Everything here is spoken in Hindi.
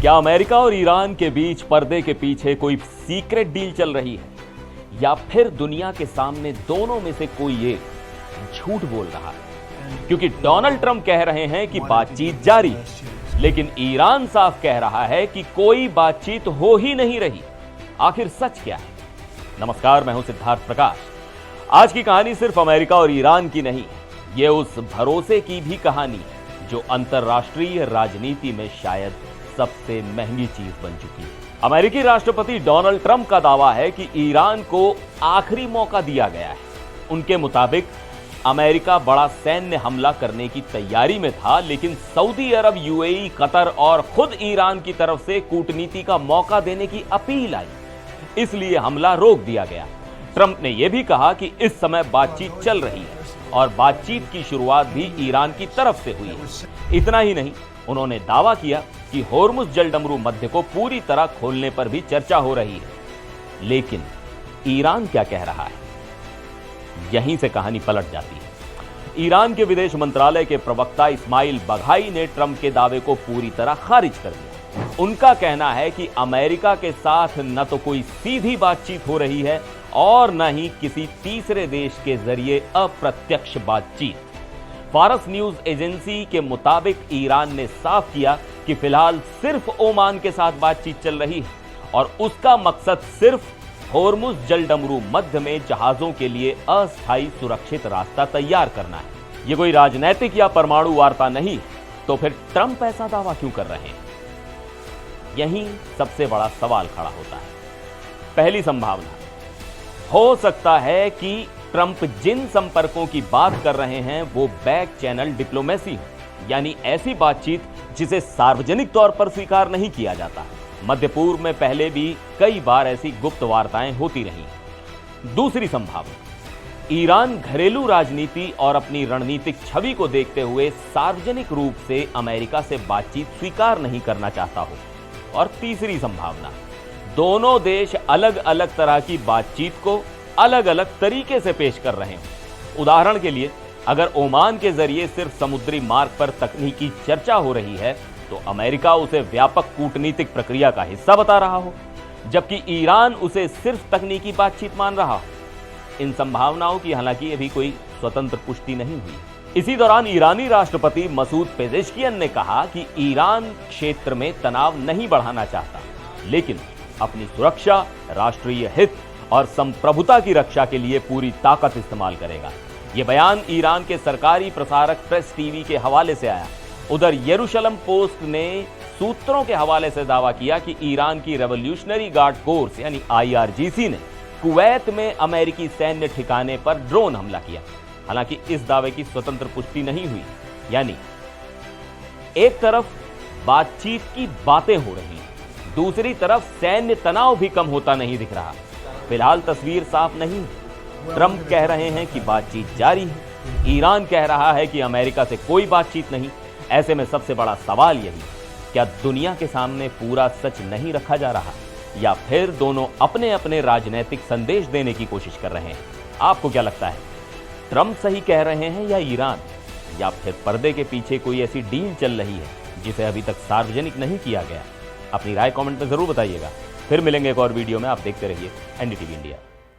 क्या अमेरिका और ईरान के बीच पर्दे के पीछे कोई सीक्रेट डील चल रही है, या फिर दुनिया के सामने दोनों में से कोई एक झूठ बोल रहा है? क्योंकि डोनाल्ड ट्रंप कह रहे हैं कि बातचीत जारी है, लेकिन ईरान साफ कह रहा है कि कोई बातचीत हो ही नहीं रही। आखिर सच क्या है? नमस्कार, मैं हूं सिद्धार्थ प्रकाश। आज की कहानी सिर्फ अमेरिका और ईरान की नहीं, ये उस भरोसे की भी कहानी है जो अंतरराष्ट्रीय राजनीति में शायद सबसे महंगी चीज बन चुकी है। अमेरिकी राष्ट्रपति डोनाल्ड ट्रंप का दावा है कि ईरान को आखिरी मौका दिया गया है। उनके मुताबिक अमेरिका बड़ा सैन्य हमला करने की तैयारी में था, लेकिन सऊदी अरब, यूएई, कतर और खुद ईरान की तरफ से कूटनीति का मौका देने की अपील आई, इसलिए हमला रोक दिया गया। ट्रंप ने यह भी कहा कि इस समय बातचीत चल रही है और बातचीत की शुरुआत भी ईरान की तरफ से हुई है। इतना ही नहीं, उन्होंने दावा किया कि होर्मुज जलडमरू मध्य को पूरी तरह खोलने पर भी चर्चा हो रही है। लेकिन ईरान क्या कह रहा है? यहीं से कहानी पलट जाती है। ईरान के विदेश मंत्रालय के प्रवक्ता इस्माइल बघाई ने ट्रंप के दावे को पूरी तरह खारिज कर दिया। उनका कहना है कि अमेरिका के साथ न तो कोई सीधी बातचीत हो रही है और न ही किसी तीसरे देश के जरिए अप्रत्यक्ष बातचीत। फारस न्यूज एजेंसी के मुताबिक ईरान ने साफ किया कि फिलहाल सिर्फ ओमान के साथ बातचीत चल रही है और उसका मकसद सिर्फ होर्मुज जलडमरू मध्य में जहाजों के लिए अस्थायी सुरक्षित रास्ता तैयार करना है। यह कोई राजनैतिक या परमाणु वार्ता नहीं, तो फिर ट्रंप ऐसा दावा क्यों कर रहे हैं? यही सबसे बड़ा सवाल खड़ा होता है। पहली संभावना, हो सकता है कि ट्रंप जिन संपर्कों की बात कर रहे हैं वो बैक चैनल डिप्लोमेसी हो, यानी ऐसी बातचीत जिसे सार्वजनिक तौर पर स्वीकार नहीं किया जाता। मध्य पूर्व में पहले भी कई बार ऐसी गुप्त वार्ताएं होती रही। दूसरी संभावना, ईरान घरेलू राजनीति और अपनी रणनीतिक छवि को देखते हुए सार्वजनिक रूप से अमेरिका से बातचीत स्वीकार नहीं करना चाहता हो। और तीसरी संभावना, दोनों देश अलग अलग तरह की बातचीत को अलग अलग तरीके से पेश कर रहे हैं। उदाहरण के लिए, अगर ओमान के जरिए सिर्फ समुद्री मार्ग पर तकनीकी चर्चा हो रही है तो अमेरिका उसे व्यापक कूटनीतिक प्रक्रिया का हिस्सा बता रहा हो, जबकि ईरान उसे सिर्फ तकनीकी बातचीत मान रहा हो। इन संभावनाओं की हालांकि अभी कोई स्वतंत्र पुष्टि नहीं हुई। इसी दौरान ईरानी राष्ट्रपति मसूद पेजेश्कियन ने कहा कि ईरान क्षेत्र में तनाव नहीं बढ़ाना चाहता, लेकिन अपनी सुरक्षा, राष्ट्रीय हित और संप्रभुता की रक्षा के लिए पूरी ताकत इस्तेमाल करेगा। यह बयान ईरान के सरकारी प्रसारक प्रेस टीवी के हवाले से आया। उधर यरूशलम पोस्ट ने सूत्रों के हवाले से दावा किया कि ईरान की रेवोल्यूशनरी गार्ड कोर्स यानी IRGC ने कुवैत में अमेरिकी सैन्य ठिकाने पर ड्रोन हमला किया। हालांकि इस दावे की स्वतंत्र पुष्टि नहीं हुई। यानी एक तरफ बातचीत की बातें हो रही हैं, दूसरी तरफ सैन्य तनाव भी कम होता नहीं दिख रहा। फिलहाल तस्वीर साफ नहीं। ट्रंप कह रहे हैं कि बातचीत जारी है, ईरान कह रहा है कि अमेरिका से कोई बातचीत नहीं। ऐसे में सबसे बड़ा सवाल यही, क्या दुनिया के सामने पूरा सच नहीं रखा जा रहा, या फिर दोनों अपने अपने राजनीतिक संदेश देने की कोशिश कर रहे हैं? आपको क्या लगता है, ट्रंप सही कह रहे हैं या ईरान, या फिर पर्दे के पीछे कोई ऐसी डील चल रही है जिसे अभी तक सार्वजनिक नहीं किया गया? अपनी राय कमेंट में जरूर बताइएगा। फिर मिलेंगे एक और वीडियो में। आप देखते रहिए NDTV इंडिया।